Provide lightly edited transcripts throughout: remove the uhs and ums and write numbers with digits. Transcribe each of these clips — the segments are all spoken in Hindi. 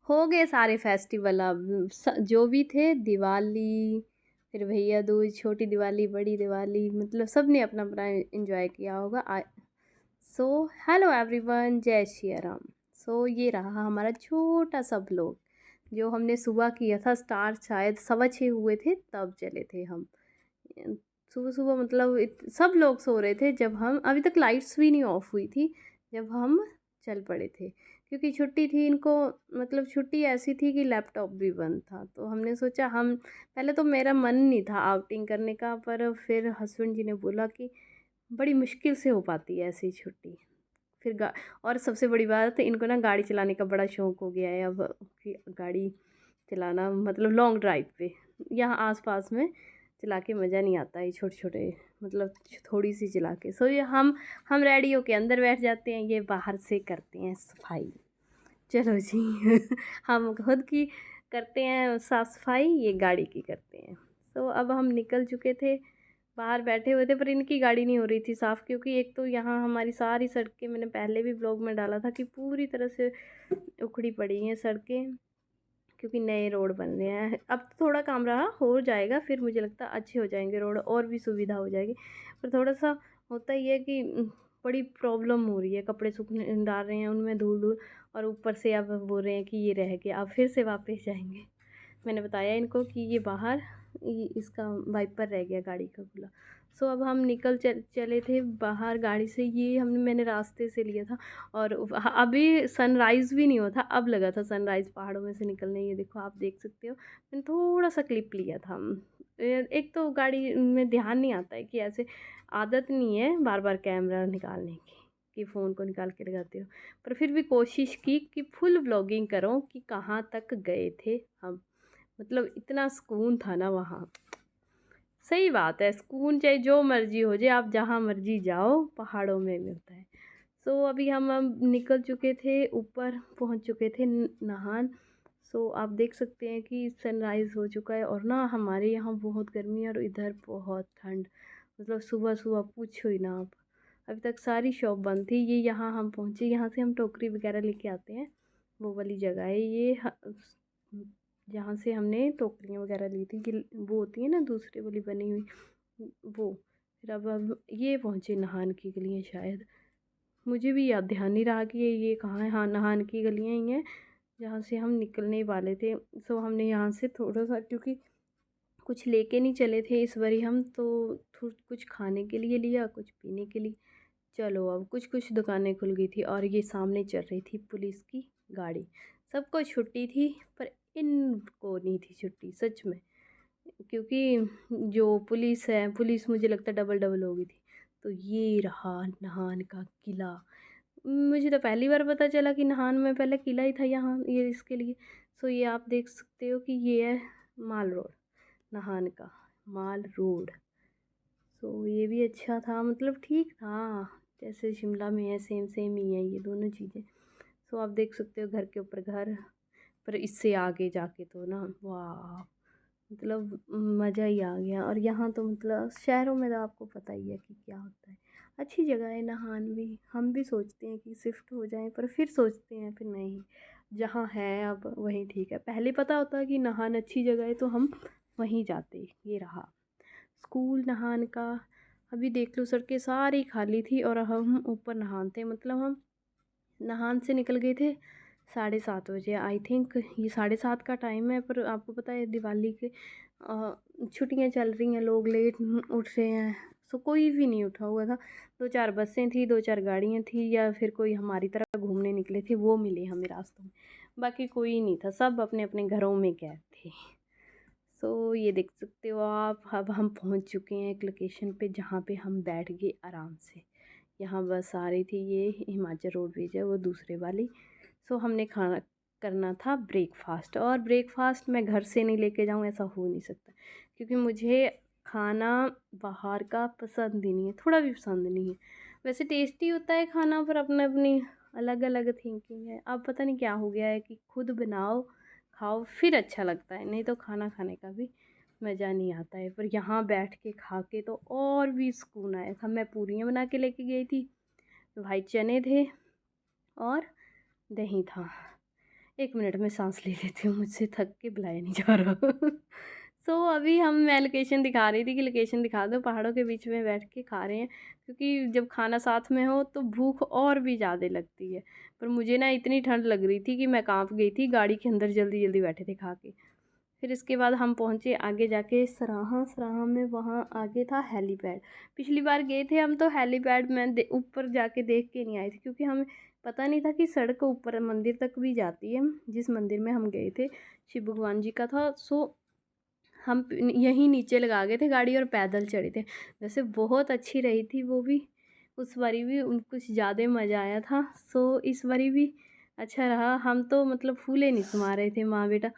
हो गए सारे फेस्टिवल अब जो भी थे, दिवाली, फिर भैया दूज, छोटी दिवाली, बड़ी दिवाली, मतलब सब ने अपना अपना एंजॉय किया होगा। सो हेलो एवरीवन, जय श्री राम। सो ये रहा हमारा छोटा सा ब्लॉग जो हमने सुबह किया था स्टार्ट, शायद 6:15 हुए थे तब चले थे हम। सुबह सुबह मतलब सब लोग सो रहे थे जब हम, अभी तक लाइट्स भी नहीं ऑफ हुई थी जब हम चल पड़े थे, क्योंकि छुट्टी थी इनको। मतलब छुट्टी ऐसी थी कि लैपटॉप भी बंद था, तो हमने सोचा हम, पहले तो मेरा मन नहीं था आउटिंग करने का, पर फिर हस्बैंड जी ने बोला कि बड़ी मुश्किल से हो पाती है ऐसी छुट्टी। फिर और सबसे बड़ी बात, इनको ना गाड़ी चलाने का बड़ा शौक हो गया है अब, कि गाड़ी चलाना मतलब लॉन्ग ड्राइव पे, यहाँ आसपास में चला के मज़ा नहीं आता है छोटे छोटे, मतलब थोड़ी सी चला के। सो ये हम रेडी होके अंदर बैठ जाते हैं, ये बाहर से करते हैं सफाई। चलो जी हम खुद की करते हैं साफ़ सफाई, ये गाड़ी की करते हैं। सो अब हम निकल चुके थे, बाहर बैठे हुए थे, पर इनकी गाड़ी नहीं हो रही थी साफ़, क्योंकि एक तो यहाँ हमारी सारी सड़कें, मैंने पहले भी ब्लॉग में डाला था कि पूरी तरह से उखड़ी पड़ी हैं सड़कें, क्योंकि नए रोड बन रहे हैं। अब तो थोड़ा काम रहा, हो जाएगा, फिर मुझे लगता है अच्छे हो जाएंगे रोड, और भी सुविधा हो जाएगी। पर थोड़ा सा होता ही है कि बड़ी प्रॉब्लम हो रही है, कपड़े सूखने डाल रहे हैं उनमें धूल धूल, और ऊपर से अब बोल रहे हैं कि ये रह गया, अब फिर से वापस जाएंगे। मैंने बताया इनको कि ये बाहर इसका वाइपर रह गया गाड़ी का खुला। सो अब हम निकल चले थे बाहर गाड़ी से, ये मैंने रास्ते से लिया था, और अभी सनराइज़ भी नहीं हुआ था, अब लगा था सनराइज़ पहाड़ों में से निकलने। ये देखो आप देख सकते हो, मैंने थोड़ा सा क्लिप लिया था। एक तो गाड़ी में ध्यान नहीं आता है कि ऐसे, आदत नहीं है बार बार कैमरा निकालने की, कि फ़ोन को निकाल के लगाते हो, पर फिर भी कोशिश की कि फुल व्लॉगिंग करो कि कहाँ तक गए थे हम। मतलब इतना सुकून था ना वहाँ। सही बात है, सुकून चाहे जो मर्जी हो जाए, आप जहाँ मर्जी जाओ, पहाड़ों में मिलता है। सो अभी हम निकल चुके थे, ऊपर पहुँच चुके थे नाहन। सो आप देख सकते हैं कि सनराइज़ हो चुका है, और ना हमारे यहाँ बहुत गर्मी है और इधर बहुत ठंड। मतलब सुबह सुबह पूछो ही ना आप। अभी तक सारी शॉप बंद थी। ये यहाँ हम पहुँचे, यहाँ से हम टोकरी वगैरह लेके आते हैं, वो वाली जगह है ये। जहाँ से हमने टोकरियाँ वगैरह ली थी, वो होती है ना दूसरी वाली बनी हुई वो। फिर अब ये पहुँचे नाहन की गलियाँ, शायद मुझे भी याद ध्यान नहीं रहा कि ये कहाँ है। हाँ, नाहन की गलियाँ ही हैं जहाँ से हम निकलने वाले थे। सो हमने यहाँ से थोड़ा सा, क्योंकि कुछ लेके नहीं चले थे इस बारी हम, तो कुछ खाने के लिए लिया, कुछ पीने के लिए। चलो अब कुछ कुछ दुकानें खुल गई थी, और ये सामने चल रही थी पुलिस की गाड़ी। सबको छुट्टी थी, पर इनको नहीं थी छुट्टी सच में, क्योंकि जो पुलिस है, पुलिस मुझे लगता है डबल डबल हो गई थी। तो ये रहा नाहन का किला। मुझे तो पहली बार पता चला कि नाहन में पहले किला ही था यहाँ, ये इसके लिए। सो ये आप देख सकते हो कि ये है माल रोड, नाहन का माल रोड। सो ये भी अच्छा था, मतलब ठीक था, जैसे शिमला में है सेम सेम ही है ये दोनों चीज़ें। सो आप देख सकते हो घर के ऊपर घर, पर इससे आगे जाके तो ना वाह, मतलब मज़ा ही आ गया। और यहाँ तो मतलब शहरों में तो आपको पता ही है कि क्या होता है। अच्छी जगह है नाहन भी, हम भी सोचते हैं कि शिफ्ट हो जाएं, पर फिर सोचते हैं फिर नहीं, जहाँ है अब वहीं ठीक है। पहले पता होता कि नाहन अच्छी जगह है तो हम वहीं जाते। ये रहा स्कूल नाहन का। अभी देख लो सड़कें सारी खाली थी, और हम ऊपर नाहन थे, मतलब हम नाहन से निकल गए थे 7:30 बजे आई थिंक। ये 7:30 का टाइम है, पर आपको पता है दिवाली के छुट्टियां चल रही हैं, लोग लेट उठ रहे हैं। सो कोई भी नहीं उठा हुआ था। 2-4 बसें थी, 2-4 गाड़ियाँ थी, या फिर कोई हमारी तरह घूमने निकले थे वो मिले हमें रास्तों में। बाकी कोई नहीं था, सब अपने अपने घरों में कैद थे। सो ये देख सकते हो आप, अब हम पहुंच चुके हैं एक लोकेशन पे जहाँ पे हम बैठ गए आराम से। यहाँ बस आ रही थी, ये हिमाचल रोडवेज है वो दूसरे वाली। सो हमने खाना करना था ब्रेकफास्ट, और ब्रेकफास्ट मैं घर से नहीं लेके जाऊँ ऐसा हो नहीं सकता, क्योंकि मुझे खाना बाहर का पसंद ही नहीं है, थोड़ा भी पसंद नहीं है। वैसे टेस्टी होता है खाना, पर अपना अपनी अलग अलग थिंकिंग है। अब पता नहीं क्या हो गया है कि खुद बनाओ खाओ फिर अच्छा लगता है, नहीं तो खाना खाने का भी मज़ा नहीं आता है। पर यहाँ बैठ के खा के तो और भी सुकून आया था। मैं पूरियाँ बना के लेके गई थी, वाइट चने थे और दही था। 1 मिनट में सांस ले लेती हूँ, मुझसे थक के बुलाया नहीं जा रहा। अभी मैं लोकेशन दिखा रही थी कि लोकेशन दिखा दो, पहाड़ों के बीच में बैठ के खा रहे हैं, क्योंकि जब खाना साथ में हो तो भूख और भी ज़्यादा लगती है। पर मुझे ना इतनी ठंड लग रही थी कि मैं काँप गई थी, गाड़ी के अंदर जल्दी जल्दी बैठे थे खा के। फिर इसके बाद हम पहुँचे आगे जाके सराहा, सराहा में वहाँ आगे था हेलीपैड। पिछली बार गए थे हम तो हेलीपैड में ऊपर जाके देख के नहीं आए थे, क्योंकि हमें पता नहीं था कि सड़क ऊपर मंदिर तक भी जाती है। जिस मंदिर में हम गए थे शिव भगवान जी का था, हम यहीं नीचे लगा गए थे गाड़ी और पैदल चढ़े थे। वैसे बहुत अच्छी रही थी वो भी, उस बारी भी कुछ ज़्यादा मज़ा आया था। इस बारी भी अच्छा रहा। हम तो मतलब फूले नहीं समा रहे थे माँ बेटा।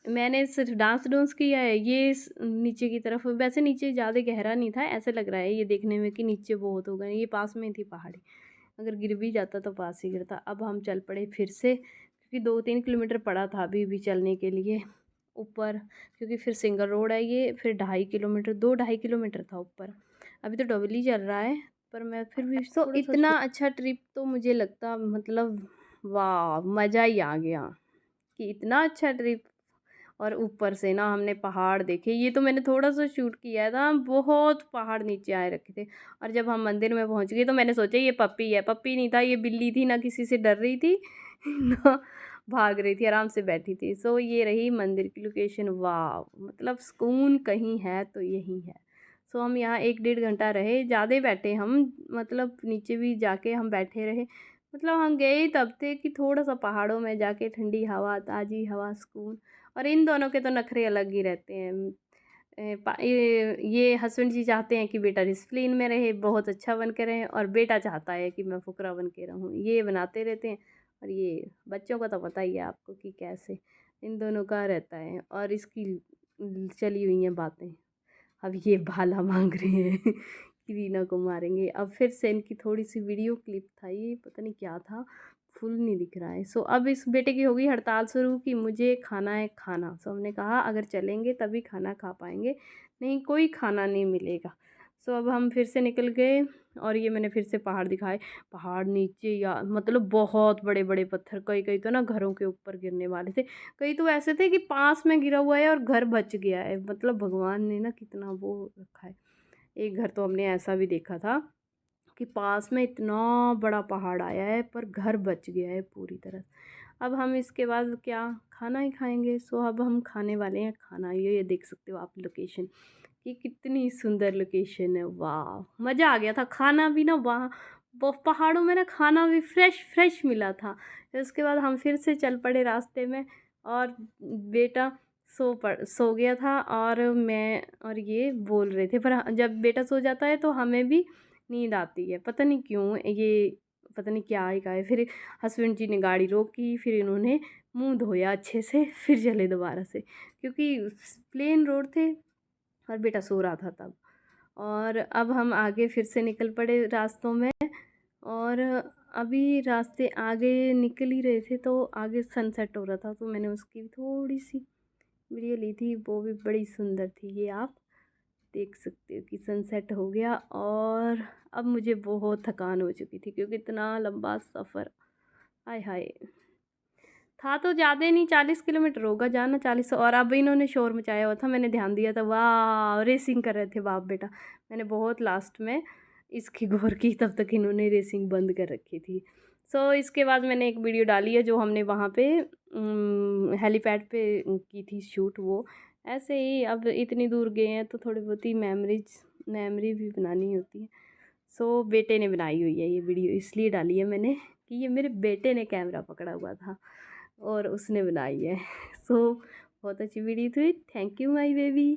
मैंने सिर्फ डांस डूंस किया है ये नीचे की तरफ। वैसे नीचे ज़्यादा गहरा नहीं था, ऐसे लग रहा है ये देखने में कि नीचे बहुत हो गए। ये पास में थी पहाड़ी, अगर गिर भी जाता तो पास ही गिरता। अब हम चल पड़े फिर से, क्योंकि 2-3 किलोमीटर पड़ा था अभी भी चलने के लिए ऊपर, क्योंकि फिर सिंगल रोड है ये। फिर 2.5 किलोमीटर, 2-2.5 किलोमीटर था ऊपर। अभी तो डबल ही चल रहा है, पर मैं फिर भी इतना अच्छा ट्रिप तो मुझे लगता मतलब वाह, मज़ा ही आ गया कि इतना अच्छा ट्रिप। और ऊपर से ना हमने पहाड़ देखे। ये तो मैंने थोड़ा सा शूट किया था, बहुत पहाड़ नीचे आए रखे थे। और जब हम मंदिर में पहुंच गए तो मैंने सोचा ये पप्पी है, पप्पी नहीं था, ये बिल्ली थी। ना किसी से डर रही थी ना भाग रही थी, आराम से बैठी थी। ये रही मंदिर की लोकेशन। वाह, मतलब सुकून कहीं है तो यही है। हम यहाँ 1-1.5 घंटा रहे, ज़्यादा बैठे हम, मतलब नीचे भी जाके हम बैठे रहे। मतलब हम गए तब थे कि थोड़ा सा पहाड़ों में जाके ठंडी हवा, ताज़ी हवा, सुकून। और इन दोनों के तो नखरे अलग ही रहते हैं। ये हस्बैंड जी चाहते हैं कि बेटा डिसिप्लिन में रहे, बहुत अच्छा बन के रहे, और बेटा चाहता है कि मैं फुकरा बन के रहूँ। ये बनाते रहते हैं। और ये बच्चों का तो पता ही है आपको कि कैसे इन दोनों का रहता है। और इसकी चली हुई हैं बातें। अब ये भाला मांग रहे हैं कि रीना को मारेंगे। अब फिर से इनकी थोड़ी सी वीडियो क्लिप था, ये पता नहीं क्या था, फुल नहीं दिख रहा है। अब इस बेटे की होगी हड़ताल शुरू कि मुझे खाना है खाना। हमने कहा अगर चलेंगे तभी खाना खा पाएंगे, नहीं कोई खाना नहीं मिलेगा। अब हम फिर से निकल गए। और ये मैंने फिर से पहाड़ दिखाए। पहाड़ नीचे या मतलब बहुत बड़े बड़े पत्थर, कई कई तो ना घरों के ऊपर गिरने वाले थे। कई तो ऐसे थे कि पास में गिरा हुआ है और घर बच गया है। मतलब भगवान ने ना कितना वो रखा है। एक घर तो हमने ऐसा भी देखा था कि पास में इतना बड़ा पहाड़ आया है पर घर बच गया है पूरी तरह। अब हम इसके बाद क्या खाना ही खाएंगे। अब हम खाने वाले हैं खाना। ये देख सकते हो आप लोकेशन कि कितनी सुंदर लोकेशन है। वाह, मज़ा आ गया था। खाना भी ना वहाँ पहाड़ों में ना खाना भी फ्रेश फ्रेश मिला था। उसके बाद हम फिर से चल पड़े रास्ते में। और बेटा सो गया था, और मैं और ये बोल रहे थे। पर जब बेटा सो जाता है तो हमें भी नींद आती है, पता नहीं क्यों। ये पता नहीं क्या ही का है। फिर हस्बैंड जी ने गाड़ी रोकी, फिर इन्होंने मुंह धोया अच्छे से, फिर चले दोबारा से, क्योंकि प्लेन रोड थे और बेटा सो रहा था तब। और अब हम आगे फिर से निकल पड़े रास्तों में। और अभी रास्ते आगे निकल ही रहे थे तो आगे सनसेट हो रहा था, तो मैंने उसकी थोड़ी सी वीडियो ली थी, वो भी बड़ी सुंदर थी। ये आप देख सकते हो कि सनसेट हो गया। और अब मुझे बहुत थकान हो चुकी थी, क्योंकि इतना लंबा सफ़र, हाय हाय। था तो ज़्यादा नहीं, 40 किलोमीटर होगा जाना, 40। और अब इन्होंने शोर मचाया हुआ था, मैंने ध्यान दिया था। वाह, रेसिंग कर रहे थे बाप बेटा। मैंने बहुत लास्ट में इसकी गौर की, तब तक इन्होंने रेसिंग बंद कर रखी थी। इसके बाद मैंने एक वीडियो डाली है जो हमने वहाँ पे हेलीपैड पे की थी शूट। वो ऐसे ही, अब इतनी दूर गए हैं तो थोड़ी बहुत ही मेमोरी भी बनानी होती है। बेटे ने बनाई हुई है ये वीडियो, इसलिए डाली है मैंने कि ये मेरे बेटे ने कैमरा पकड़ा हुआ था और उसने बनाई है। बहुत अच्छी वीडियो थी। Thank you my baby.